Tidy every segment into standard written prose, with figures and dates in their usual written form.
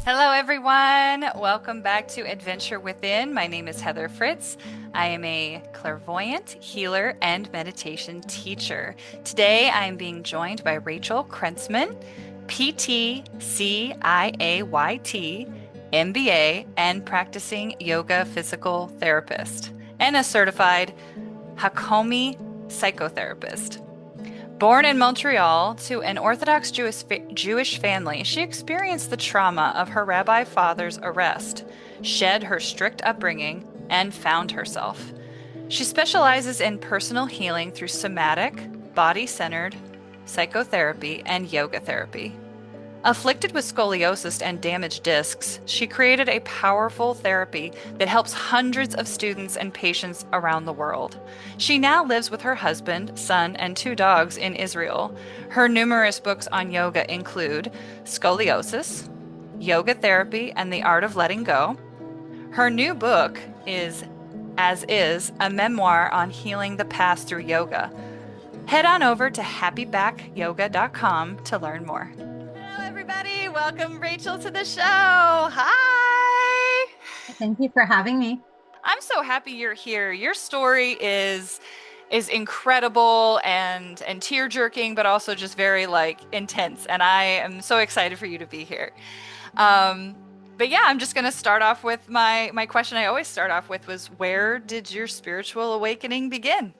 Hello, everyone. Welcome back to Adventure Within. My name is Heather Fritz. I am a clairvoyant, healer, and meditation teacher. Today, I am being joined by Rachel Krentzman, PT, CIAYT, MBA, and practicing yoga physical therapist, and a certified Hakomi psychotherapist. Born in Montreal to an Orthodox Jewish family, she experienced the trauma of her rabbi father's arrest, shed her strict upbringing, and found herself. She specializes in personal healing through somatic, body centered psychotherapy and yoga therapy. Afflicted with scoliosis and damaged discs, she created a powerful therapy that helps hundreds of students and patients around the world. She now lives with her husband, son, and two dogs in Israel. Her numerous books on yoga include Scoliosis, Yoga Therapy, and the Art of Letting Go. Her new book is As Is, a memoir on healing the past through yoga. Head on over to happybackyoga.com to learn more. Hello, everybody. Welcome, Rachel, to the show. Hi. Thank you for having me. I'm so happy you're here. Your story is incredible and tear-jerking, but also just very like intense. And I am so excited for you to be here. Um, but yeah, I'm just gonna start off with my question I always start off with was where did your spiritual awakening begin?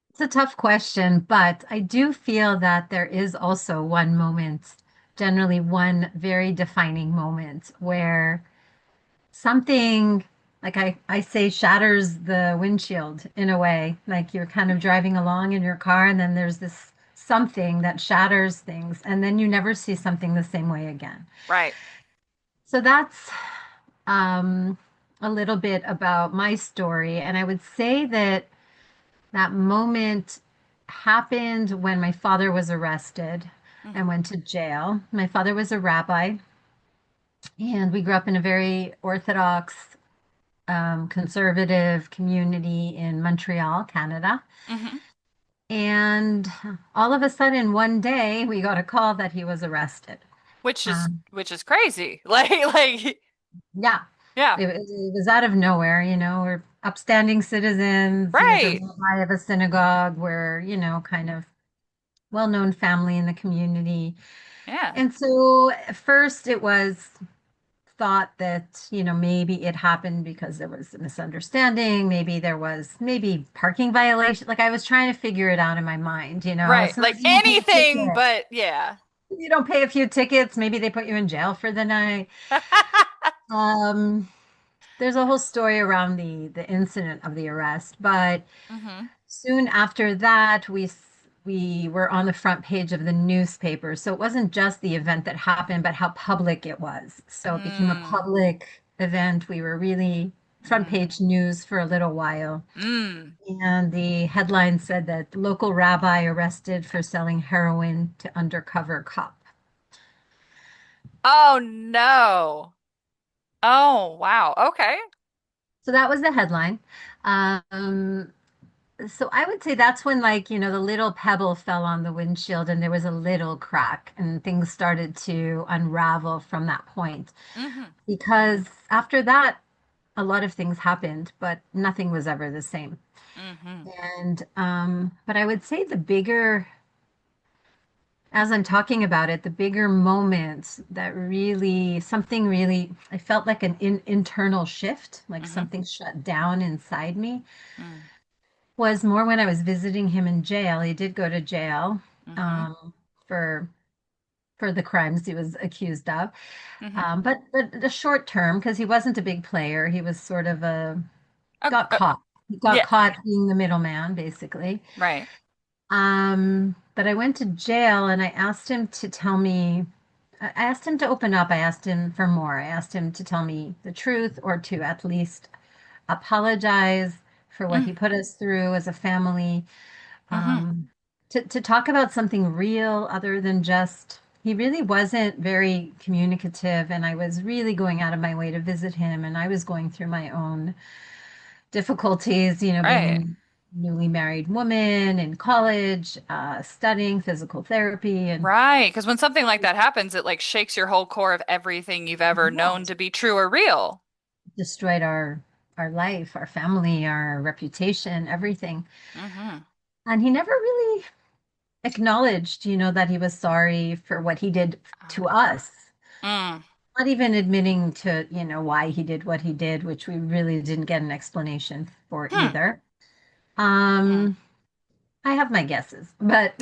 It's a tough question, but I do feel that there is also one moment, generally one very defining moment where something, like I say, shatters the windshield in a way. Like you're kind of driving along in your car, and then there's this something that shatters things, and then you never see something the same way again. Right. So that's um, a little bit about my story. And I would say that that moment happened when my father was arrested and Hmm. went to jail. My father was a rabbi, and we grew up in a very Orthodox, conservative community in Montreal, Canada. Hmm. And all of a sudden, one day, we got a call that he was arrested. Um, Which is crazy. Like yeah, yeah. it was out of nowhere. We're upstanding citizens. He was a Right. rabbi of a synagogue. We're, kind of well-known family in the community. Yeah. And so at first it was thought that, maybe it happened because there was a misunderstanding. Maybe there was maybe parking violation. Like I was trying to figure it out in my mind, Right. Like Sometimes you don't pay a anything ticket. but yeah. You don't pay a few tickets, maybe they put you in jail for the night. Um, there's a whole story around the incident of the arrest, but Hmm. soon after that, we were on the front page of the newspaper. So it wasn't just the event that happened, but how public it was. So it became a Mm. public event. We were really front Mm. page news for a little while. Mm. And the headline said that local rabbi arrested for selling heroin to undercover cop. Oh no. Oh wow. Okay. So that was the headline. Um, So I would say that's when, like, the little pebble fell on the windshield and there was a little crack and things started to unravel from that point. Hmm. Because after that, a lot of things happened, but nothing was ever the same. Hmm. But I would say as I'm talking about it, the bigger moment that really, something really, I felt like an internal shift, like Hmm. something shut down inside me Mm. was more when I was visiting him in jail. He did go to jail Hmm. um, for the crimes he was accused of, Hmm. but the short term because he wasn't a big player. He was sort of a Uh, got uh, caught. He got yeah. caught being the middleman, basically. Right. But I went to jail and I asked him to tell me. I asked him to open up. I asked him for more. I asked him to tell me the truth or to at least apologize for what Mm. he put us through as a family, Hmm. um, to talk about something real other than just he really wasn't very communicative, and I was really going out of my way to visit him, and I was going through my own difficulties, being Right. newly married woman in college, studying physical therapy, and Right. Because when something like that happens, it like shakes your whole core of everything you've ever yeah, known to be true or real. destroyed our life, our family, our reputation, everything. Hmm. And he never really acknowledged, that he was sorry for what he did to us. Mm. Not even admitting to, why he did what he did, which we really didn't get an explanation for Hmm. either. Hmm. Um, I have my guesses, but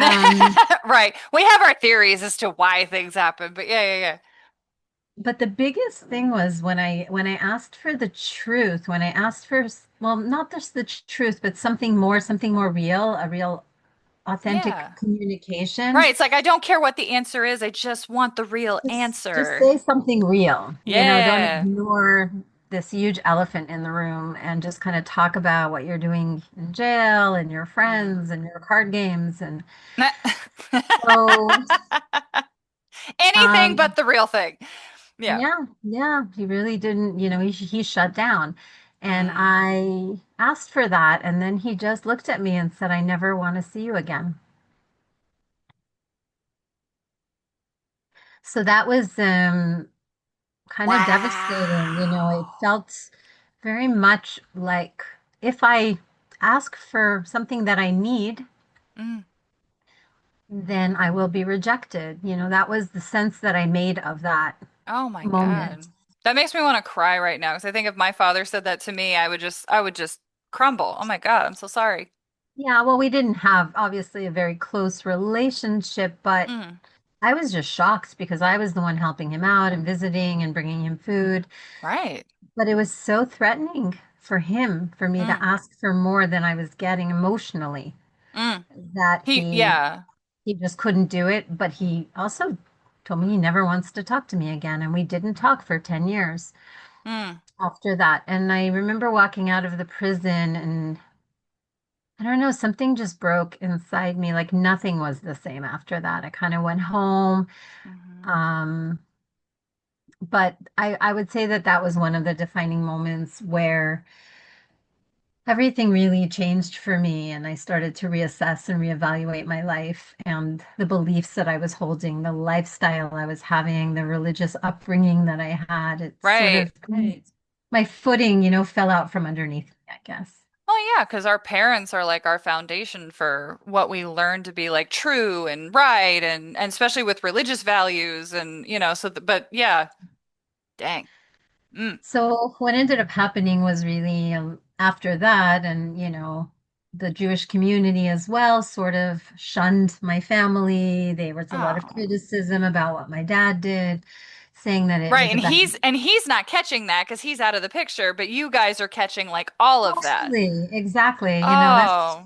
Right. We have our theories as to why things happen, but yeah, yeah, yeah. the biggest thing was when I asked for the truth, when I asked for, well, not just the truth, but something more real, a real authentic Yeah. communication. Right. It's like I don't care what the answer is. I just want the real Just answer. say something real. Don't Yeah. ignore this huge elephant in the room and just kind of talk about what you're doing in jail and your Mm. friends and your card games. And so, Anything um, but the real thing. Yeah. yeah, yeah, he really didn't, he shut down. And Mm. I asked for that. And then he just looked at me and said, I never want to see you again. So that was kind of devastating. It Wow. felt very much like if I ask for something that I need, Mm. then I will be rejected. That was the sense that I made of that Oh my moment. God. That makes me want to cry right now because I think if my father said that to me, I would just crumble. Oh my God, I'm so sorry. Yeah, well, we didn't have obviously a very close relationship, but Mm. I was just shocked because I was the one helping him out and visiting and bringing him food. Right. But it was so threatening for him, for me to Mm. ask for more than I was getting emotionally, Mm. that Yeah. he just couldn't do it. But he also told me he never wants to talk to me again. And we didn't talk for 10 years Mm. after that. And I remember walking out of the prison and I don't know, something just broke inside me. Like nothing was the same after that. I kind of went home. Hmm. Um, but I would say that that was one of the defining moments where everything really changed for me, and I started to reassess and reevaluate my life and the beliefs that I was holding, the lifestyle I was having, the religious upbringing that I had. It sort Right. of my footing, fell out from underneath me, I guess. Oh yeah, because our parents are like our foundation for what we learn to be like true and right and especially with religious values and but yeah, dang. Mm. So what ended up happening was really after that, and the Jewish community as well sort of shunned my family. There was a lot of Oh. criticism about what my dad did, saying that it Right, was a and bad. he's not catching that because he's out of the picture, but you guys are catching like all of that. Totally, exactly. That's Oh.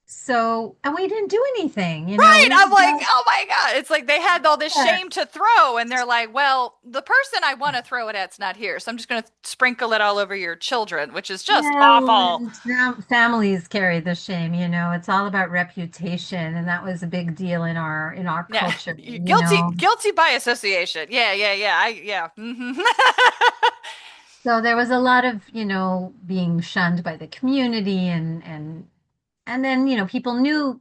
so, and we didn't do anything. Right. We I'm were like, just oh my God. It's like they had all this there. shame to throw, and they're like, well, the person I want to throw it at's not here. So I'm just going to sprinkle it all over your children, which is just Yeah, well, awful. and families carry the shame. It's all about reputation, and that was a big deal in our Yeah. culture. Guilty by association. Yeah, yeah, yeah. Yeah. So there was a lot of, being shunned by the community, and then, people knew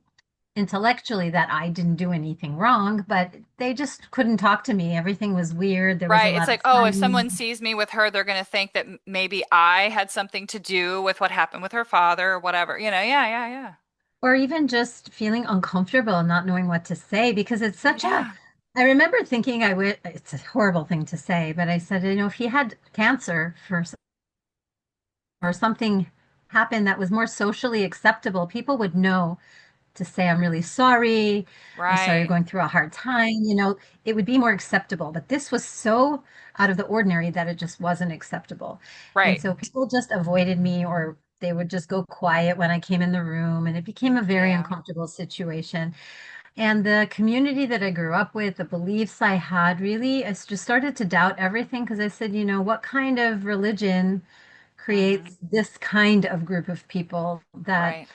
intellectually that I didn't do anything wrong, but they just couldn't talk to me. Everything was weird. There was a Right. It's lot of like, oh, if fighting, someone sees me with her, they're going to think that maybe I had something to do with what happened with her father or whatever. Yeah, yeah, yeah. or even just feeling uncomfortable and not knowing what to say because it's such a Yeah. I remember thinking I would it's a horrible thing to say, but I said, if he had cancer or something happened that was more socially acceptable, people would know to say, I'm really sorry. I'm sorry you're Right. going through a hard time. It would be more acceptable. But this was so out of the ordinary that it just wasn't acceptable. And Right. so people just avoided me or they would just go quiet when I came in the room. And it became a very Yeah. uncomfortable situation. And the community that I grew up with, the beliefs I had, really, I just started to doubt everything because I said, what kind of religion Hmm. creates this kind of group of people that Right.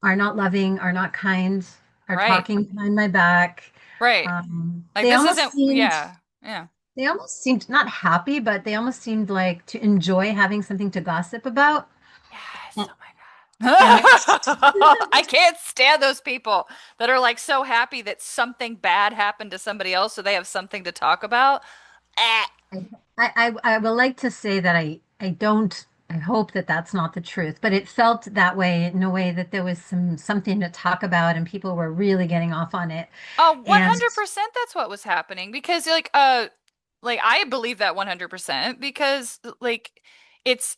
are not loving, are not kind, are Right. talking behind my back. Right. Like They this almost isn't, seemed, yeah. Yeah. they almost seemed not happy, but they almost seemed like to enjoy having something to gossip about. Yes. And, Oh my God. And it, I can't stand those people that are like so happy that something bad happened to somebody else so they have something to talk about. Eh. I will like to say that I don't, I hope that that's not the truth, but it felt that way in a way that there was something to talk about and people were really getting off on it. Oh, And 100% that's what was happening because like I believe that 100% because like it's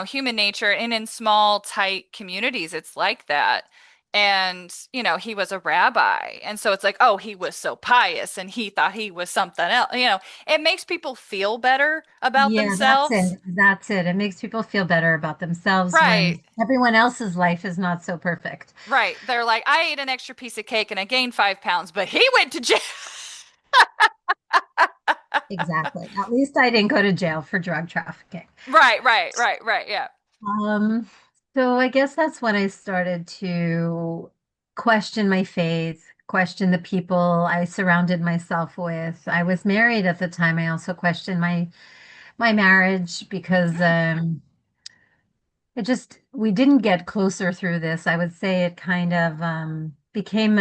human nature and in small tight communities it's like that. And he was a rabbi. And so it's like, oh, he was so pious and he thought he was something else. It makes people feel better about yeah, that's themselves. it. That's it. It makes people feel better about themselves when Right. everyone else's life is not so perfect. Right. They're like, I ate an extra piece of cake and I gained 5 pounds, but he went to jail. Exactly. At least I didn't go to jail for drug trafficking. Right, right, right, right. Yeah. Um, so I guess that's when I started to question my faith, question the people I surrounded myself with. I was married at the time. I also questioned my marriage because Mm, it just we didn't get closer through this. I would say it kind of became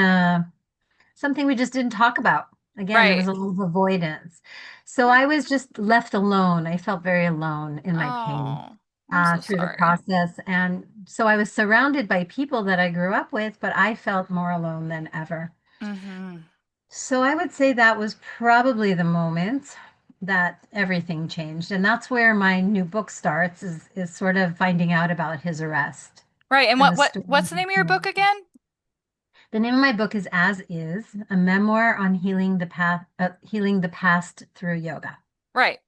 something we just didn't talk about. Again, there was right. a lot of avoidance. So Mm. I was just left alone. I felt very alone in my pain Oh, I'm so through the sorry. process. And so I was surrounded by people that I grew up with, but I felt more alone than ever. Hmm. So I would say that was probably the moment that everything changed. And that's where my new book starts, is sort of finding out about his arrest Right. And and what the what story. what's the name of your book again? The name of my book is As Is, a memoir on healing the past through yoga. Right.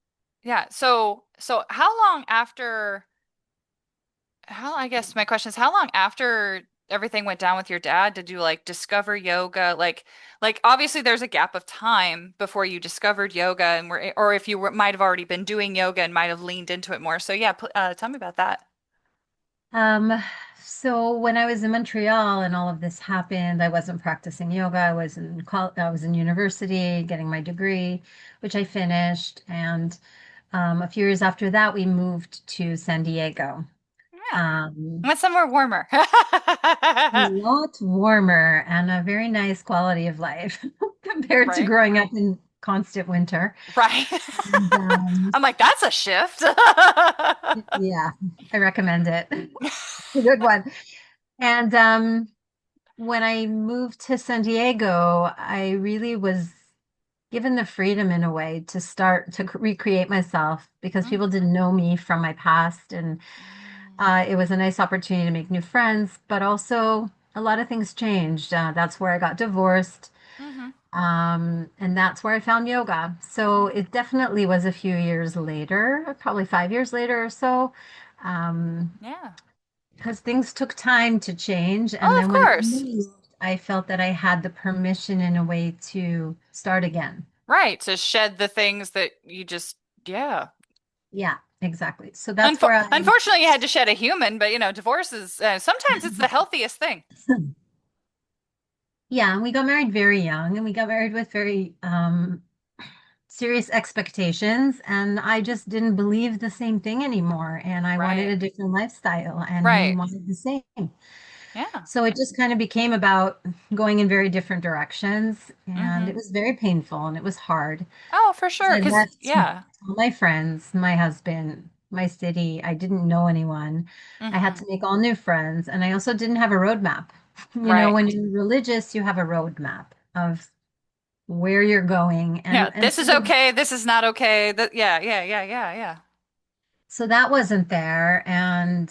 Yeah. So how long after how I guess my question is how long after everything went down with your dad did you like discover yoga? Like obviously there's a gap of time before you discovered yoga and were or if you might have already been doing yoga and might have leaned into it more. So yeah, tell me about that. Um, so when I was in Montreal and all of this happened, I wasn't practicing yoga. I was in university getting my degree, which I finished. And a few years after that, we moved to San Diego. Yeah. Um, Went somewhere warmer. a lot warmer and a very nice quality of life compared to Right. growing up in constant winter. Right. And I'm like, that's a shift. yeah, I recommend it. It's a good one. And when I moved to San Diego, I really was given the freedom in a way to start to recreate myself because Mm, people didn't know me from my past. And it was a nice opportunity to make new friends, but also a lot of things changed. That's where I got divorced. mm-hmm. And that's where I found yoga. So Mm, it definitely was a few years later, probably 5 years later or so. Um, yeah. because things took time to change. And Oh, of then when I course. moved, I felt that I had the permission in a way to start again. Right. To shed the things that you just, yeah. Yeah, exactly. So that's where I, Unfortunately, you had to shed a human, but divorce is sometimes it's the healthiest thing. yeah, and we got married very young and we got married with very serious expectations. And I just didn't believe the same thing anymore. And I wanted Right. a different lifestyle, and he Right. wanted the same. Yeah. So it just kind of became about going in very different directions. And Mm-hmm. it was very painful and it was hard. Oh, for sure. I Because, left yeah. all my friends, my husband, my city. I didn't know anyone. I had Mm-hmm. to make all new friends, and I also didn't have a roadmap. You know, Right. when you're religious, you have a roadmap of where you're going, Yeah. and This is okay. This is not okay. That, yeah, yeah, yeah, yeah, yeah. so that wasn't there, and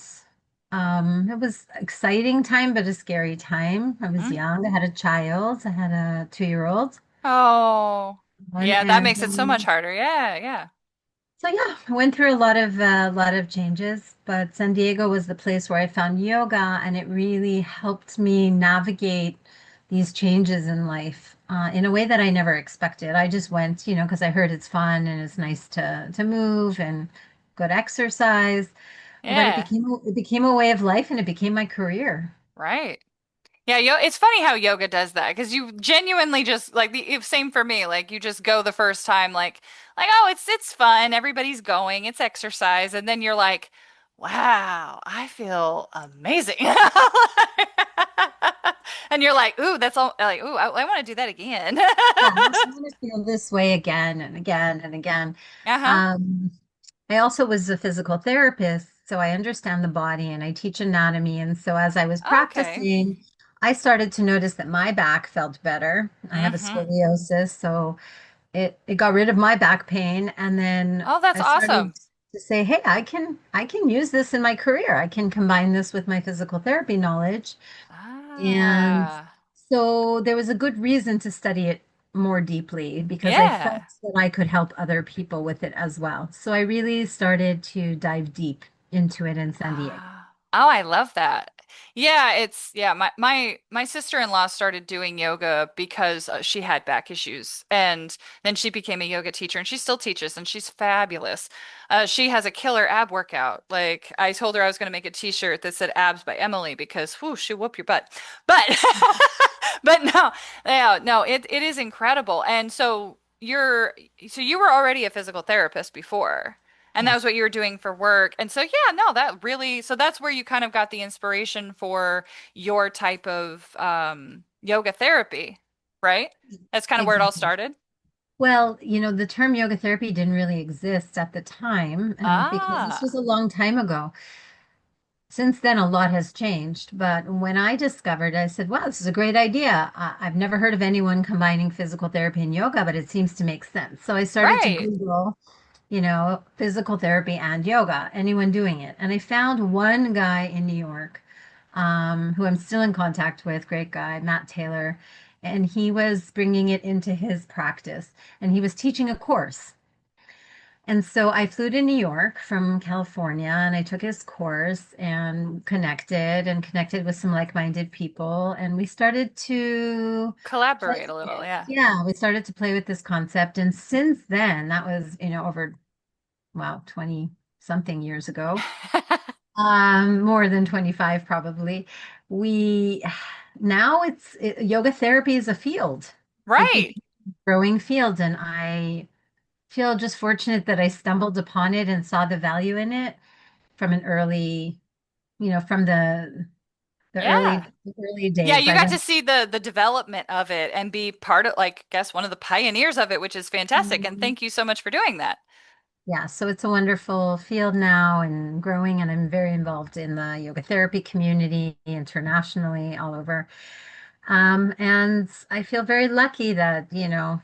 it was exciting time, but a scary time. I was Mm. young. I had a child. I had a 2-year-old Oh, one, yeah. That and makes it so much harder. Yeah, yeah. so yeah, I went through a lot of changes, but San Diego was the place where I found yoga, and it really helped me navigate these changes in life in a way that I never expected. I just went, because I heard it's fun and it's nice to move and good exercise, but it Yeah. became it became a way of life, and it became my career. Right. Yeah, it's funny how yoga does that because you genuinely just like same for me. Like you just go the first time, like oh, it's fun. Everybody's going. It's exercise, and then you're like, Wow, I feel amazing. And you're like, ooh, that's all like, ooh, I want to do that again. Yeah, I want to feel this way again and again and again. Uh-huh. Um, I also was a physical therapist, so I understand the body and I teach anatomy. And so as I was Okay. practicing, I started to notice that my back felt better. I have a Mm-hmm. scoliosis, so it got rid of my back pain. And then Oh, that's I started awesome. to say, hey, I can use this in my career. I can combine this with my physical therapy knowledge. And Ah, so there was a good reason to study it more deeply because I yeah. felt that I could help other people with it as well. So I really started to dive deep into it in San Diego. Ah. Oh, I love that. Yeah, it's yeah, my sister-in-law started doing yoga because she had back issues and then she became a yoga teacher and she still teaches and she's fabulous. She has a killer ab workout. Like I told her I was going to make a t-shirt that said abs by Emily because whoo, she'll whoop your butt. But but no, yeah, no, it is incredible. And so you were already a physical therapist before. And that Yes, was what you were doing for work. And so, yeah, no, that really, so that's where you kind of got the inspiration for your type of yoga therapy, right? That's kind of where it all exactly. started. Well, the term yoga therapy didn't really exist at the time, and because this was Ah, a long time ago. Since then, a lot has changed. But when I discovered, I said, wow, this is a great idea. I've never heard of anyone combining physical therapy and yoga, but it seems to make sense. So I started to right. Google, physical therapy and yoga, anyone doing it. And I found one guy in New York, who I'm still in contact with, great guy, Matt Taylor. And he was bringing it into his practice and he was teaching a course. And so I flew to New York from California and I took his course and connected with some like-minded people. And we started to play Collaborate a with little, it. yeah. Yeah, we started to play with this concept. And since then, that was, over, wow, 20 something years ago, more than 25 probably. We now yoga therapy is a field. It Right. became a growing field. And I feel just fortunate that I stumbled upon it and saw the value in it from an early, from the Yeah. early Yeah, days. you I got to went, see the development of it and be part of like, I guess one of the pioneers of it, which is fantastic. And Mhm. thank you so much for doing that. Yeah, so it's a wonderful field now and growing, and I'm very involved in the yoga therapy community internationally, all over. And I feel very lucky that,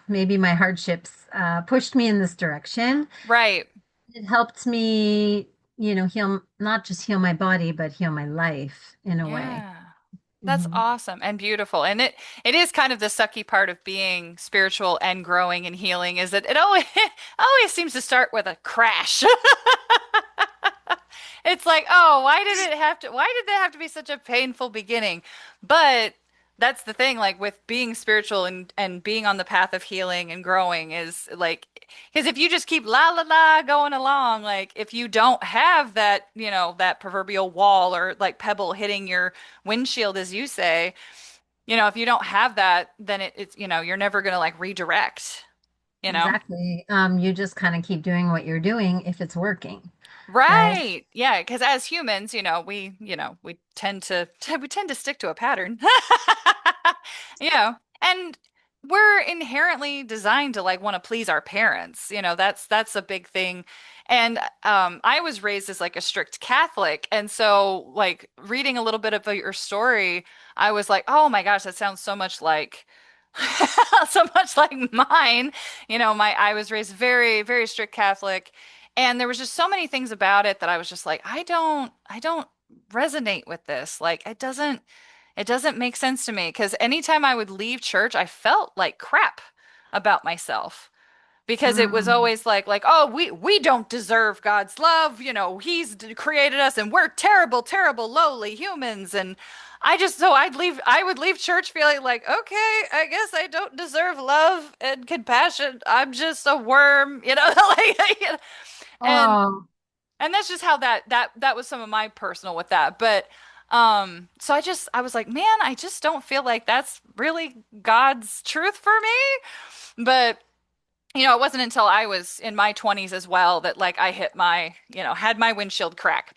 maybe my hardships pushed me in this direction. Right. It helped me, heal, not just heal my body, but heal my life in a way. Yeah. That's Mhm. awesome and beautiful. And it is kind of the sucky part of being spiritual and growing and healing is that it always always seems to start with a crash. It's like, oh, why did that have to be such a painful beginning? But that's the thing, like with being spiritual and being on the path of healing and growing is like, because if you just keep la la la going along, like if you don't have that, that proverbial wall or like pebble hitting your windshield, as you say, if you don't have that, then it's, you're never gonna like redirect, you know? Exactly. You just kind of keep doing what you're doing if it's working, right? Right. Yeah, because as humans, we tend to we tend to stick to a pattern. And we're inherently designed to like want to please our parents. That's a big thing. And I was raised as like a strict Catholic, and so like reading a little bit of your story, I was like, "Oh my gosh, that sounds so much like so much like mine." My I was raised very, very strict Catholic. And there was just so many things about it that I was just like, I don't resonate with this. Like it doesn't make sense to me because anytime I would leave church, I felt like crap about myself because it was Mm. always like oh we don't deserve God's love, created us and we're terrible terrible lowly humans and I would leave church feeling like okay, I guess I don't deserve love and compassion, I'm just a worm, like and Oh, and that's just how that was some of my personal with that. But so I was like, man, I just don't feel like that's really God's truth for me. But it wasn't until I was in my 20s as well that like I hit my, had my windshield crack.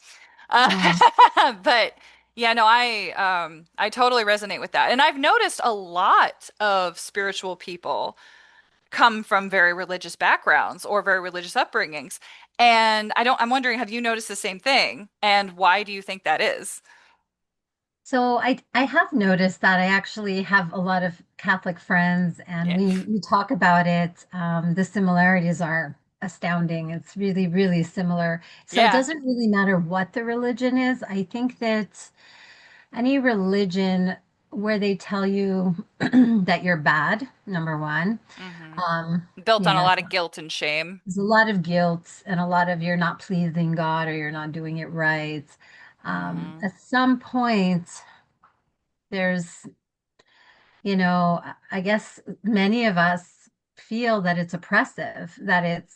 Mm. But yeah, no, I totally resonate with that. And I've noticed a lot of spiritual people come from very religious backgrounds or very religious upbringings. And I'm wondering, have you noticed the same thing? And why do you think that is? So I have noticed that I actually have a lot of Catholic friends, and Yeah. we talk about it. The similarities are astounding. It's really, really similar. So it Yeah. doesn't really matter what the religion is. I think that any religion where they tell you that you're bad, number one, Hmm. um, Built you on a know, lot of guilt and shame. there's a lot of guilt and a lot of you're not pleasing God or you're not doing it right. Hmm. At some point, there's, I guess many of us feel that it's oppressive, that it's,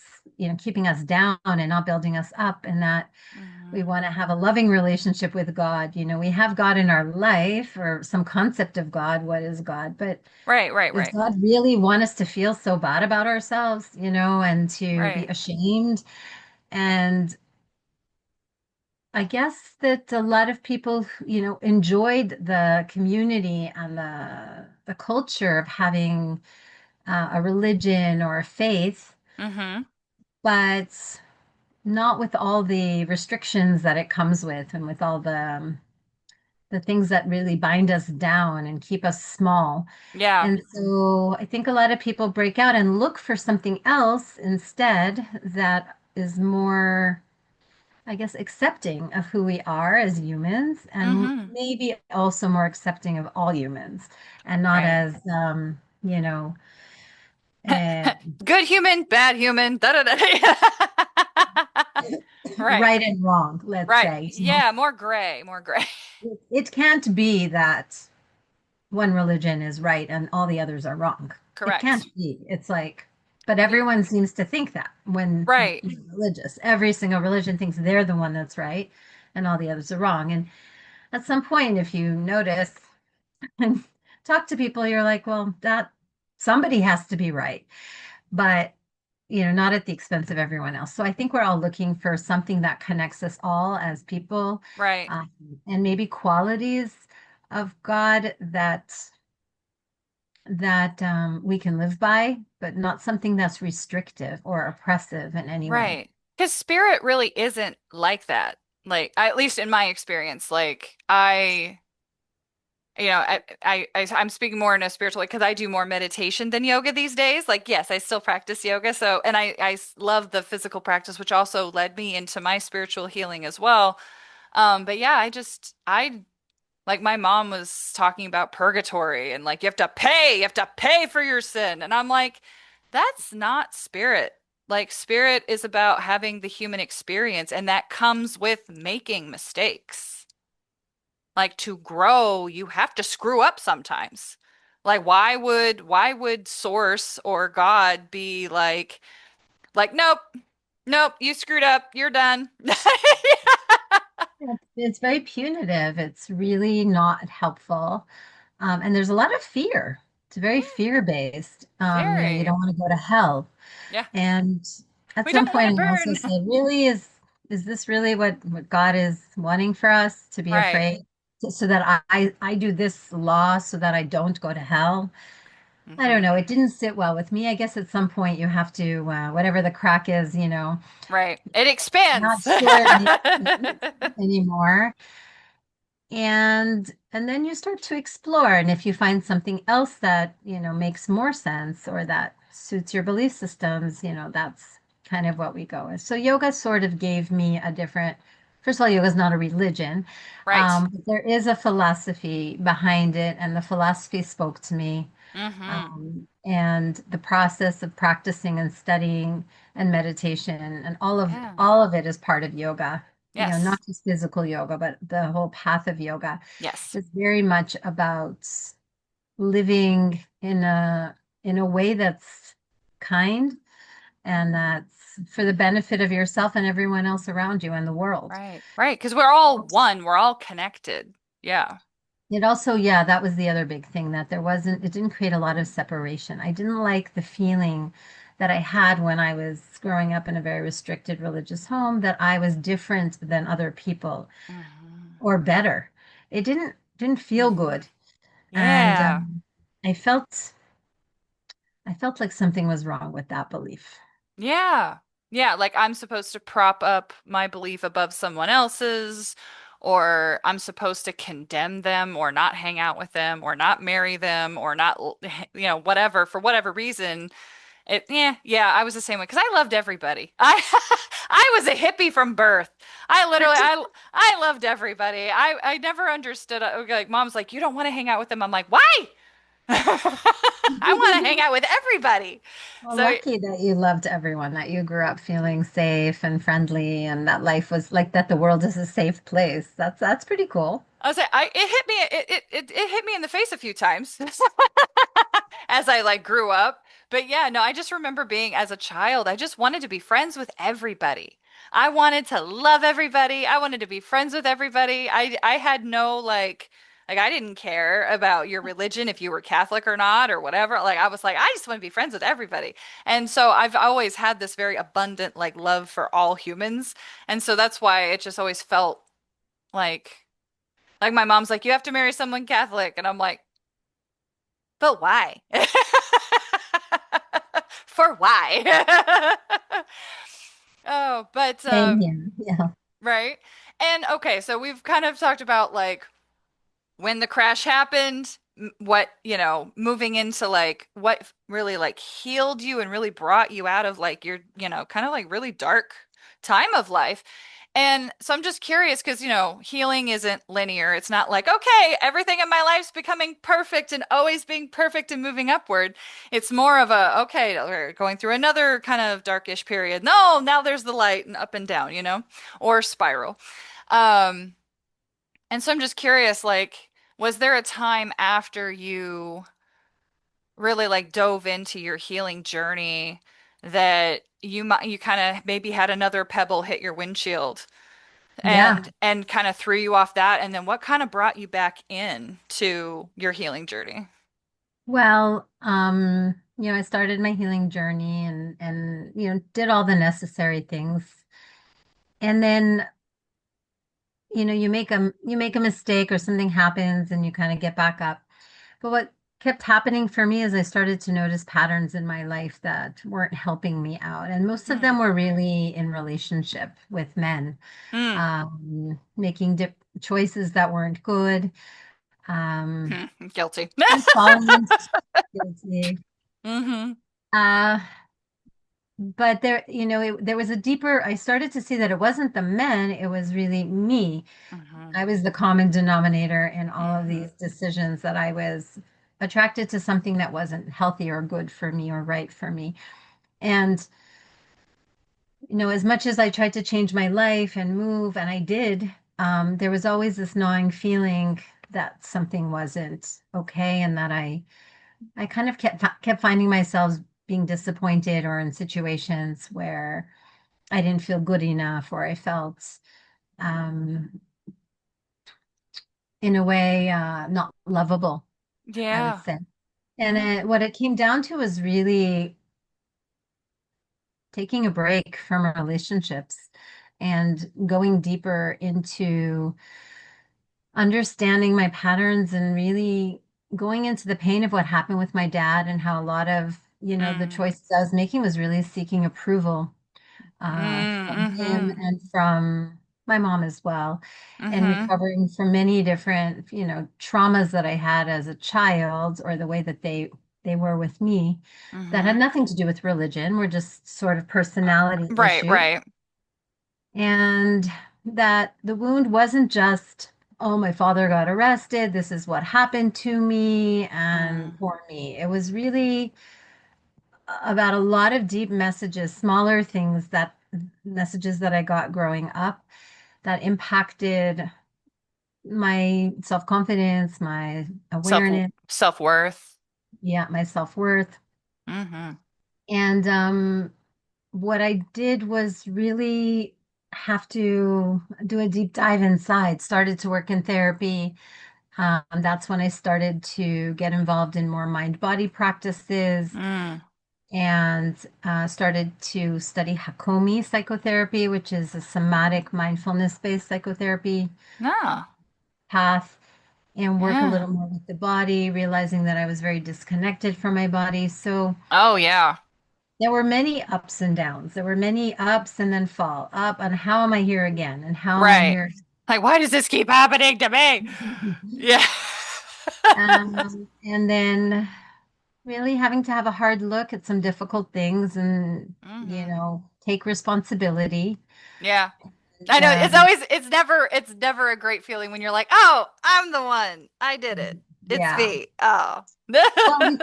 keeping us down and not building us up, and that we Hmm. want to have a loving relationship with God. We have God in our life or some concept of God. What is God? But Right, right, does right, God really want us to feel so bad about ourselves, and to be right. ashamed? And I guess that a lot of people, enjoyed the community and the culture of having a religion or a faith, Hmm. but not with all the restrictions that it comes with and with all the things that really bind us down and keep us small. Yeah. And so I think a lot of people break out and look for something else instead that is more, I guess, accepting of who we are as humans, and Hmm. maybe also more accepting of all humans and not Right. as, uh, Good human, bad human. Da da da. Right. right and wrong, let's Right. say. Yeah, more gray, more gray. It can't be that one religion is right and all the others are wrong. It can't Correct. be. It's like, but everyone seems to think that when Right. religious, every single religion thinks they're the one that's right and all the others are wrong. And at some point, if you notice and talk to people, you're like, well, that somebody has to be right, but not at the expense of everyone else. So I think we're all looking for something that connects us all as people, Right. um, and maybe qualities of God that we can live by, but not something that's restrictive or oppressive in any way. Right. Because spirit really isn't like that. Like, at least in my experience, like I'm speaking more in a spiritual way because I do more meditation than yoga these days. Like, yes, I still practice yoga. So, and love the physical practice, which also led me into my spiritual healing as well. But yeah, I like my mom was talking about purgatory and like you have to pay for your sin. And I'm like, that's not spirit. Like spirit is about having the human experience, and that comes with making mistakes. Like to grow, you have to screw up sometimes. Like why would source or God be like nope, nope, you screwed up, you're done. It's very punitive. It's really not helpful. And there's a lot of fear. It's very fear-based. You Very. don't want to go to hell. Yeah. And at We some don't want to point, I also burn. said, really, is this really what God is wanting for us to be Right. afraid, so that I do this law so that I don't go to hell? I don't Hmm. know. It didn't sit well with me. I guess at some point you have to, whatever the crack is, Right. It not expands. sure anymore. And then you start to explore. And if you find something else that, makes more sense or that suits your belief systems, that's kind of what we go with. So yoga sort of gave me a different, first of all, yoga is not a religion. Right. But there is a philosophy behind it, and the philosophy spoke to me. Hmm. And the process of practicing and studying and meditation and all of Yeah. all of it is part of yoga. Yes. Not just physical yoga, but the whole path of yoga Yes. is very much about living in a way that's kind and that's for the benefit of yourself and everyone else around you and the world. Right. Right. Because we're all one. We're all connected. Yeah. It also, yeah, that was the other big thing, that it didn't create a lot of separation. I didn't like the feeling that I had when I was growing up in a very restricted religious home, that I was different than other people Hmm. or better. It didn't feel Hmm. good. And Yeah. I felt like something was wrong with that belief. Yeah. Yeah, like I'm supposed to prop up my belief above someone else's, or I'm supposed to condemn them, or not hang out with them, or not marry them, or not, whatever, for whatever reason. Yeah, I was the same way because I loved everybody. I was a hippie from birth. I loved everybody. I never understood. Like mom's like, you don't want to hang out with them. I'm like, why? I want to hang out with everybody. Well, So lucky that you loved everyone, that you grew up feeling safe and friendly, and that life was like that the world is a safe place. That's pretty cool. I was like, it hit me. It hit me in the face a few times as I like grew up. But yeah, no, I just remember being as a child, I just wanted to be friends with everybody. I wanted to love everybody. I wanted to be friends with everybody. I had no like I didn't care about your religion if you were Catholic or not or whatever. Like I was like, I just want to be friends with everybody. And so I've always had this very abundant like love for all humans. And so that's why it just always felt like my mom's like, you have to marry someone Catholic. And I'm like, but why? For why? Oh, but Same here. Yeah. right. And okay, so we've kind of talked about like when the crash happened, what, moving into like what really like healed you and really brought you out of like your, kind of like really dark time of life. And so I'm just curious because, healing isn't linear. It's not like, okay, everything in my life's becoming perfect and always being perfect and moving upward. It's more of a, okay, we're going through another kind of darkish period. No, now there's the light and up and down, or spiral. Um, and so I'm just curious, like, was there a time after you really like dove into your healing journey that you kind of maybe had another pebble hit your windshield Yeah. and kind of threw you off that, and then what kind of brought you back in to your healing journey? Well, I started my healing journey and did all the necessary things. And then, you make a mistake or something happens and you kind of get back up. But what kept happening for me is I started to notice patterns in my life that weren't helping me out. And most of Hmm. them were really in relationship with men, Hmm. making dip choices that weren't good, um, Hmm. Guilty. and falling into guilty. Hmm. Uh, but there was a deeper, I started to see that it wasn't the men, it was really me. Hmm. I was the common denominator in all of Hmm. these decisions, that I was attracted to something that wasn't healthy or good for me or right for me. And, as much as I tried to change my life and move, and I did, there was always this gnawing feeling that something wasn't okay, and that I kind of kept finding myself being disappointed, or in situations where I didn't feel good enough, or I felt, um, in a way, not lovable, I would Yeah. say. And Yeah. what it came down to was really taking a break from relationships and going deeper into understanding my patterns, and really going into the pain of what happened with my dad, and how a lot of, the Mm. choices I was making was really seeking approval from him Mm. and from my mom as well, and Hmm. recovering from many different, traumas that I had as a child, or the way that they were with me, that had Hmm. nothing to do with religion, were just sort of personality Right, issues. right. And that the wound wasn't just, oh, my father got arrested, this is what happened to me, and Mm. poor me. It was really about a lot of deep messages, smaller things, that messages that I got growing up, that impacted my self-confidence, my Self awareness, self-worth. yeah, my self-worth. Hmm. And what I did was really have to do a deep dive inside, started to work in therapy. That's when I started to get involved in more mind-body practices, Mm. and started to study Hakomi psychotherapy, which is a somatic mindfulness-based psychotherapy No. path, and work a Yeah. little more with the body, realizing that I was very disconnected from my body. So Oh, yeah. there were many ups and downs. There were many ups and then fall up. And how am I here again? And how am I Right. here? Like, why does this keep happening to me? Yeah. And then really having to have a hard look at some difficult things and, Hmm. take responsibility. Yeah. And, I know it's never a great feeling when you're like, "Oh, I'm the one. I did it. It's yeah. me." Oh. Well,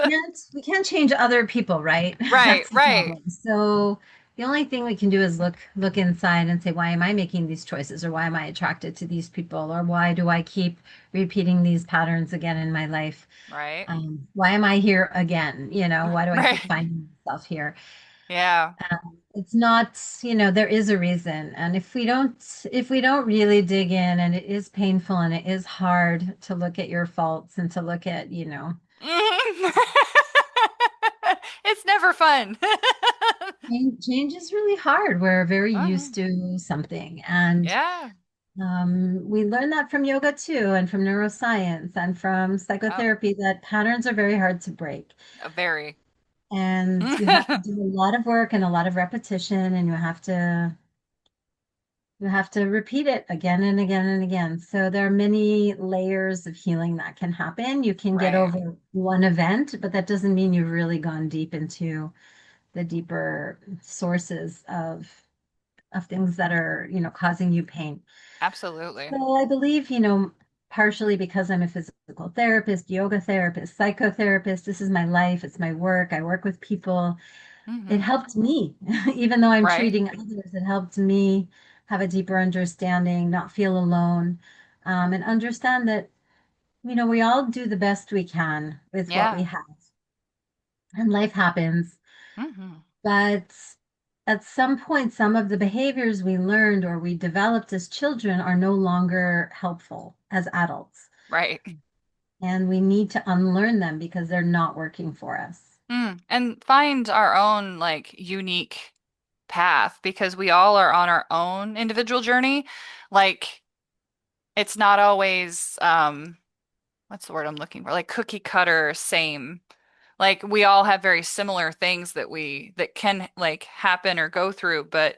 we can't change other people, right? Right, That's the right, problem. So the only thing we can do is look inside and say, why am I making these choices, or why am I attracted to these people, or why do I keep repeating these patterns again in my life? right. Why am I here again? Why do I keep Right. finding myself here? Yeah. It's not, there is a reason. And if we don't really dig in, and it is painful and it is hard to look at your faults and to look at, Mhm. It's never fun. change is really hard. We're very used Mhm. to something. And Yeah. we learn that from yoga too, and from neuroscience and from Oh, psychotherapy, that patterns are very hard to break. very. And you have to do a lot of work and a lot of repetition, and you have to repeat it again and again and again. So there are many layers of healing that can happen. You can get Right. over one event, but that doesn't mean you've really gone deep into the deeper sources of things that are, causing you pain. Absolutely. So I believe, partially because I'm a physical therapist, yoga therapist, psychotherapist, this is my life, it's my work. I work with people. It Hmm. helped me, even though I'm Right. treating others, it helped me have a deeper understanding, not feel alone, and understand that, we all do the best we can with what we Yeah. have. And life happens. Hmm. But at some point, some of the behaviors we learned or we developed as children are no longer helpful as adults. Right. And we need to unlearn them because they're not working for us. Mm. And find our own like unique path because we all are on our own individual journey. Like it's not always what's the word I'm looking for? Like cookie cutter same. Like we all have very similar things that can like happen or go through, but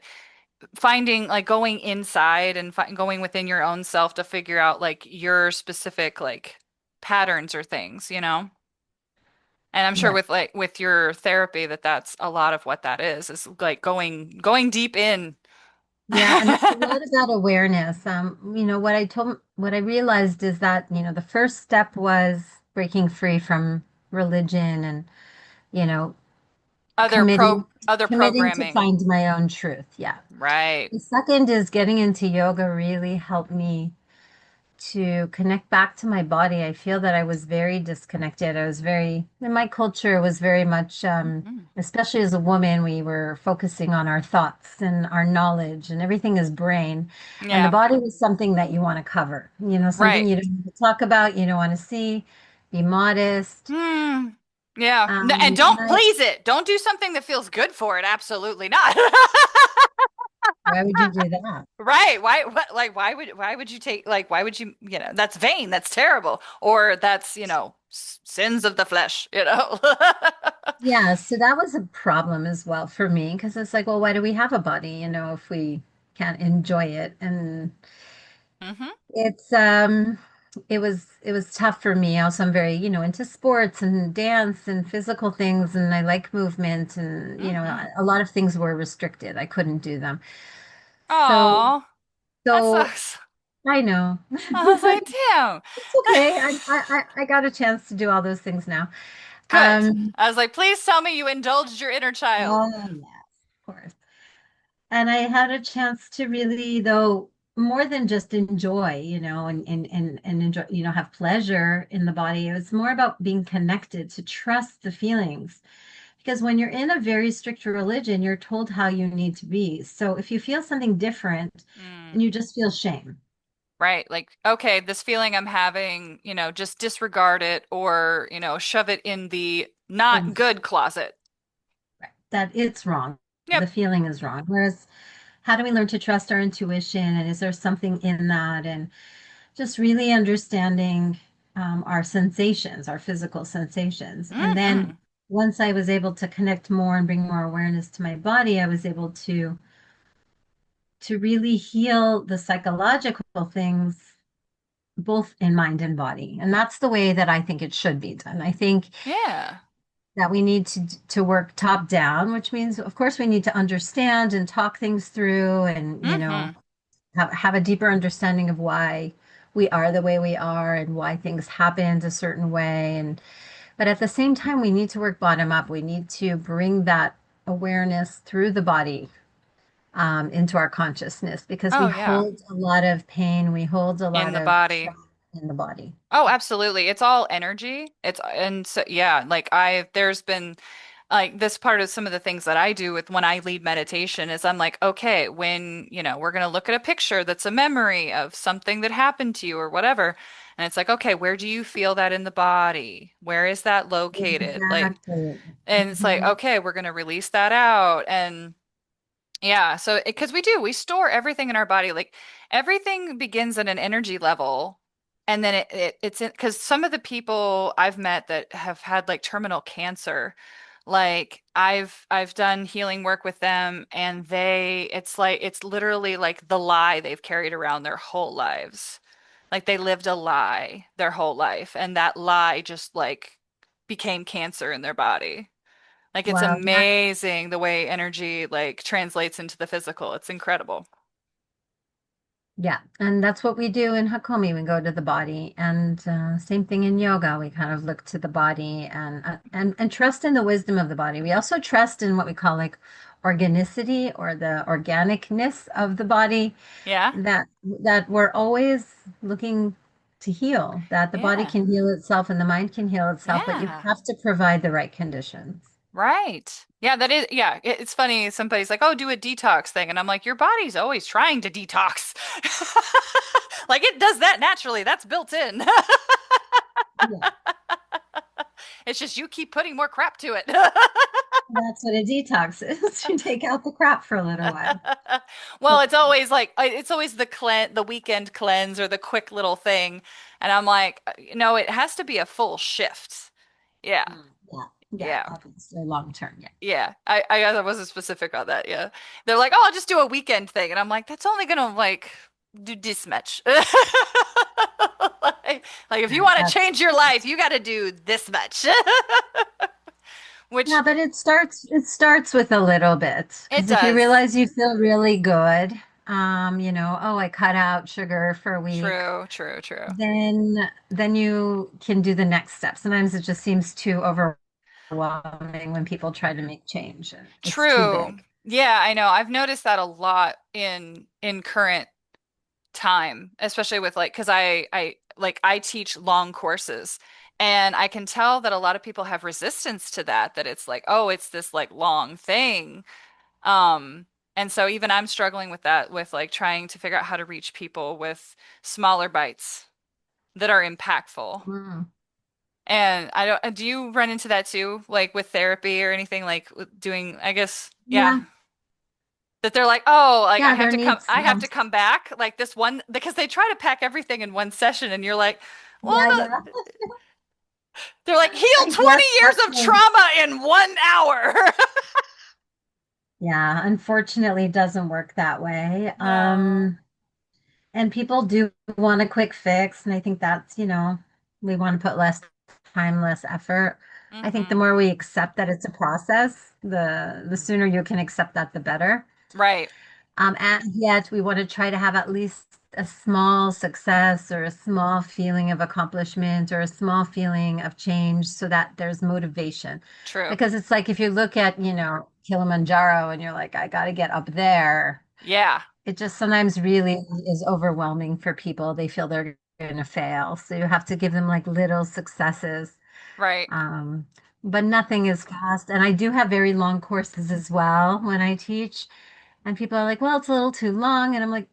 finding like going inside and going within your own self to figure out like your specific like patterns or things, you know? And I'm sure Yeah. with like with your therapy that's a lot of what that is like going deep in. Yeah, and it's a lot about awareness. What I realized is that, the first step was breaking free from religion and, you know, Other committing other committing to programming. find my own truth. Yeah. Right. The second is getting into yoga really helped me to connect back to my body. I feel that I was very disconnected. In my culture was very much, Mhm. especially as a woman, we were focusing on our thoughts and our knowledge, and everything is brain. And the Yeah. body was something that you want to cover, something Right. you don't want to talk about, you don't want to see, be modest. Hmm. Yeah. And And don't please it. Don't do something that feels good for it. Absolutely not. why would you do that? Right. What, like, why would you take, like, why would you, that's vain. That's terrible. Or that's, sins of the flesh, Yeah, so that was a problem as well for me, because it's like, well, why do we have a body, if we can't enjoy it? And Hmm. it's it was tough for me. Also, I'm very, into sports and dance and physical things, and I like movement, and Hmm. a lot of things were restricted. I couldn't do them. So Oh, that so sucks. I know. I was like, damn. It's okay. I got a chance to do all those things now. Good. Um, I was like, please tell me you indulged your inner child. oh yes, of course. And I had a chance to really, though, more than just enjoy, and enjoy, have pleasure in the body. It was more about being connected, to trust the feelings. Because when you're in a very strict religion, you're told how you need to be. So if you feel something different, and Mm, you just feel shame. right. Like, okay, this feeling I'm having, just disregard it or, shove it in the not Right. good closet. that it's wrong. Yep. The feeling is wrong. Whereas, how do we learn to trust our intuition? And is there something in that? And just really understanding our sensations, our physical sensations. And then Hmm. once I was able to connect more and bring more awareness to my body, I was able to really heal the psychological things both in mind and body. And that's the way that I think it should be done. I think Yeah. that we need to work top down, which means of course we need to understand and talk things through and, Hmm. have a deeper understanding of why we are the way we are and why things happened a certain way. And but at the same time, we need to work bottom up. We need to bring that awareness through the body into our consciousness because we Oh, yeah. hold a lot of pain, we hold a In lot the of body. trauma in the body. Oh, absolutely. It's all energy. It's, and so, yeah, like there's been like this part of some of the things that I do with when I lead meditation is I'm like, okay, when, we're going to look at a picture that's a memory of something that happened to you or whatever. And it's like, okay, where do you feel that in the body? Where is that located? Like, Exactly. and it's like, Mhm. okay, we're going to release that out. And yeah, so because we store everything in our body. Like everything begins at an energy level, and then it's in because some of the people I've met that have had like terminal cancer, like I've done healing work with them, and it's like it's literally like the lie they've carried around their whole lives. Like they lived a lie their whole life, and that lie just like became cancer in their body. Like it's Well, amazing the way energy like translates into the physical. It's incredible. yeah, and that's what we do in Hakomi. We go to the body, and same thing in yoga. We kind of look to the body and trust in the wisdom of the body. We also trust in what we call like organicity or the organicness of the body. Yeah. That we're always looking to heal. That the body Yeah. can heal itself and the mind can heal itself, but you Yeah. have to provide the right conditions. Right. Yeah, that is, yeah, it's funny. Somebody's like, oh, do a detox thing. And I'm like, your body's always trying to detox. Like it does that naturally. That's built in. Yeah, It's just you keep putting more crap to it. that's what a detox is. You take out the crap for a little while. Well, But it's always like it's always the weekend cleanse or the quick little thing. And I'm like, no, it has to be a full shift. Yeah. yeah, yeah, Yeah. obviously long term, yeah. Yeah. I wasn't specific on that. Yeah. They're like, "Oh, I'll just do a weekend thing." And I'm like, "That's only gonna like do this much." Like if you Right. want to That's change your life, you got to do this much. Which yeah, but it starts with a little bit it because if you does. realize you feel really good, oh, I cut out sugar for a week, True, true, true. then you can do the next step. Sometimes it just seems too overwhelming when people try to make change. It's too True. big. Yeah, I know. I've noticed that a lot in current time, especially with like because I teach long courses and I can tell that a lot of people have resistance to that it's like, oh, it's this like long thing. Um, and so even I'm struggling with that with like trying to figure out how to reach people with smaller bites that are impactful. Mm. And I don't, do you run into that too, like with therapy or anything like with doing, I guess, yeah. Yeah, That they're like, oh, like yeah, there needs, I have to come back like this one because they try to pack everything in one session and you're like, well, yeah, no. yeah. They're like, heal I 20 guess years that's of when, trauma in 1 hour. yeah, unfortunately, it doesn't work that way. No. And people do want a quick fix, and I think that's, we want to put less time, less effort. I think the Hmm. more we accept that it's a process, the sooner you can accept that, the better. Right. And yet we want to try to have at least a small success or a small feeling of accomplishment or a small feeling of change so that there's motivation. True. Because it's like if you look at, Kilimanjaro and you're like, I got to get up there, Yeah. it just sometimes really is overwhelming for people. They feel they're going to fail. So you have to give them like little successes. Right. Um, but nothing is fast. And I do have very long courses as well when I teach. And people are like, well, it's a little too long. And I'm like,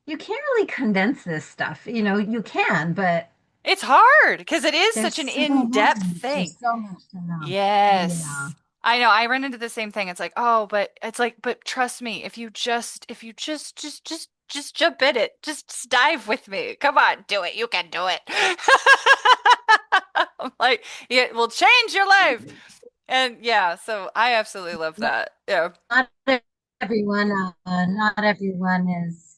you can't really condense this stuff. You can, but It's hard because it is there's such an so in-depth much. thing. There's so much to know. Yes. Yeah. I know I run into the same thing. It's like, oh, but it's like, but trust me, if you just jump in it, just dive with me. Come on, do it. You can do it. I'm like, it will change your life. And yeah, so I absolutely love that. Yeah. Not everyone, not everyone is,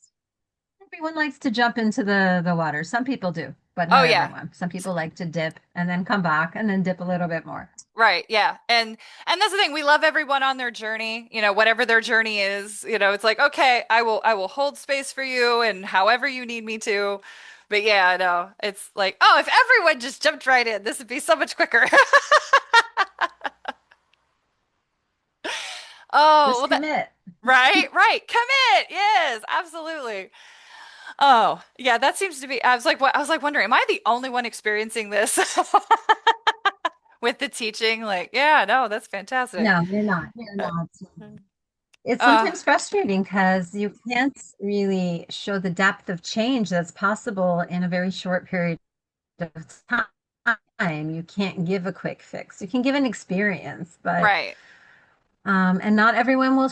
everyone likes to jump into the water. Some people do, but Oh not yeah. everyone. Some people like to dip and then come back and then dip a little bit more. Right, yeah. And that's the thing. We love everyone on their journey, whatever their journey is. It's like, okay, I will hold space for you and however you need me to. But yeah, no. It's like, oh, if everyone just jumped right in, this would be so much quicker. Oh, Just well that commit. right. Commit. Yes, absolutely. Oh, yeah, that seems to be I was like wondering, am I the only one experiencing this with the teaching? Like, yeah, no, that's fantastic. No, you're not. You're Uh, not. It's uh, sometimes frustrating because you can't really show the depth of change that's possible in a very short period of time. You can't give a quick fix. You can give an experience, but right. and not everyone will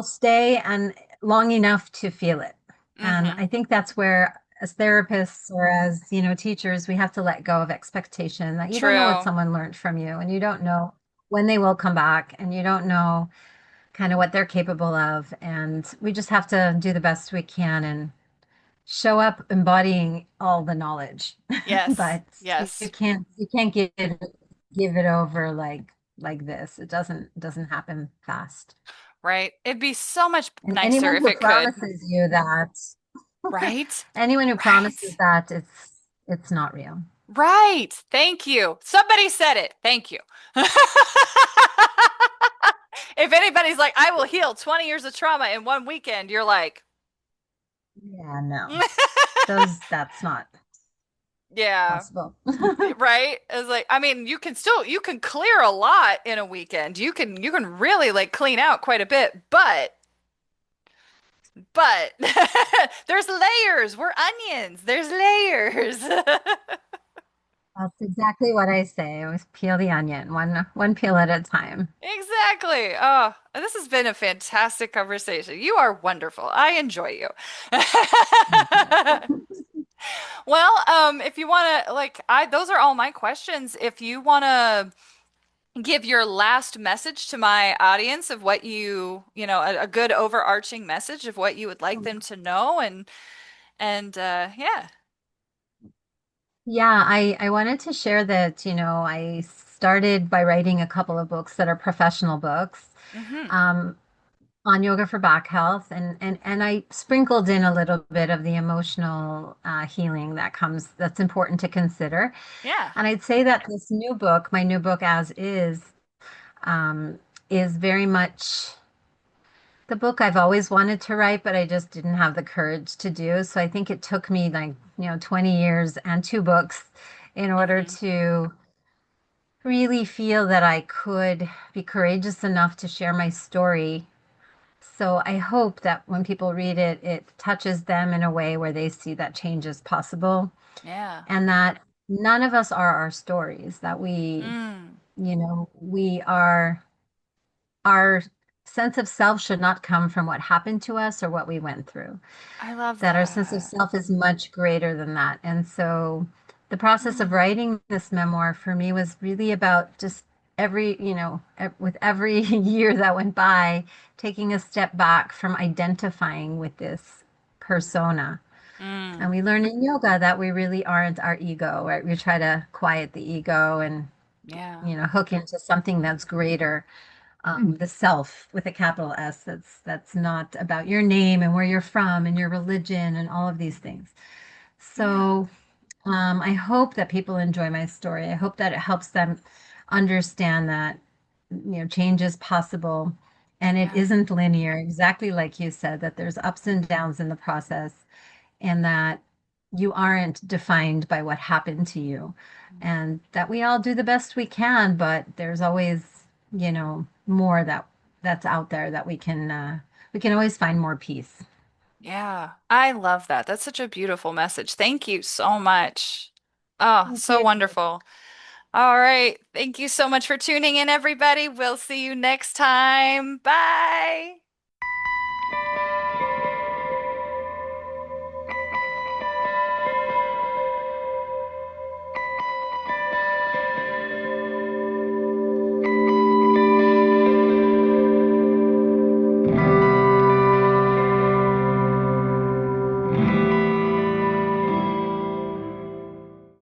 stay and long enough to feel it. And Mm-hmm. I think that's where, as therapists or as teachers, we have to let go of expectation that you don't know what True. someone learned from you, and you don't know when they will come back, and you don't know kind of what they're capable of. And we just have to do the best we can and show up embodying all the knowledge. Yes. But Yes. you can't give it over like this. It doesn't happen fast. Right. It'd be so much And nicer anyone if who it could. promises you that, Right? anyone who promises Right. that it's not real. Right. Thank you. Somebody said it. Thank you. If anybody's like, I will heal 20 years of trauma in one weekend, you're like, Yeah, no. That's not yeah. possible. Right? It's like, I mean, you can clear a lot in a weekend. You can really like clean out quite a bit, but there's layers. We're onions. There's layers. That's exactly what I say. I always peel the onion, one peel at a time. Exactly. Oh, this has been a fantastic conversation. You are wonderful. I enjoy you. Thank you. Well, if you want to, like, those are all my questions. If you want to give your last message to my audience of what a good overarching message of what you would like them to know, and yeah. Yeah, I wanted to share that, I started by writing a couple of books that are professional books. Hmm. Um, on yoga for back health, and I sprinkled in a little bit of the emotional healing that's important to consider. Yeah. And I'd say that this new book, my new book as um, is very much the book I've always wanted to write, but I just didn't have the courage to do. So I think it took me like 20 years and two books in order Hmm. to really feel that I could be courageous enough to share my story. So I hope that when people read it, it touches them in a way where they see that change is possible Yeah. and that none of us are our stories, that Mm. our sense of self should not come from what happened to us or what we went through, I love that our sense of that. self is much greater than that. And so the process of Mm. writing this memoir for me was really about just with every year that went by, taking a step back from identifying with this persona. And Mm. we learn in yoga that we really aren't our ego, right? We try to quiet the ego and, Yeah. hook into something that's greater, the self with a capital S. That's not about your name and where you're from and your religion and all of these things. Yeah. So I hope that people enjoy my story. I hope that it helps them understand that change is possible and it Yeah. isn't linear. Exactly like you said, that there's ups and downs in the process, and that you aren't defined by what happened to you, and that we all do the best we can, but there's always, more that's out there that we can always find more peace. Yeah, I love that. That's such a beautiful message. Thank you so much. Oh, Thank so you. wonderful. All right. Thank you so much for tuning in, everybody. We'll see you next time. Bye.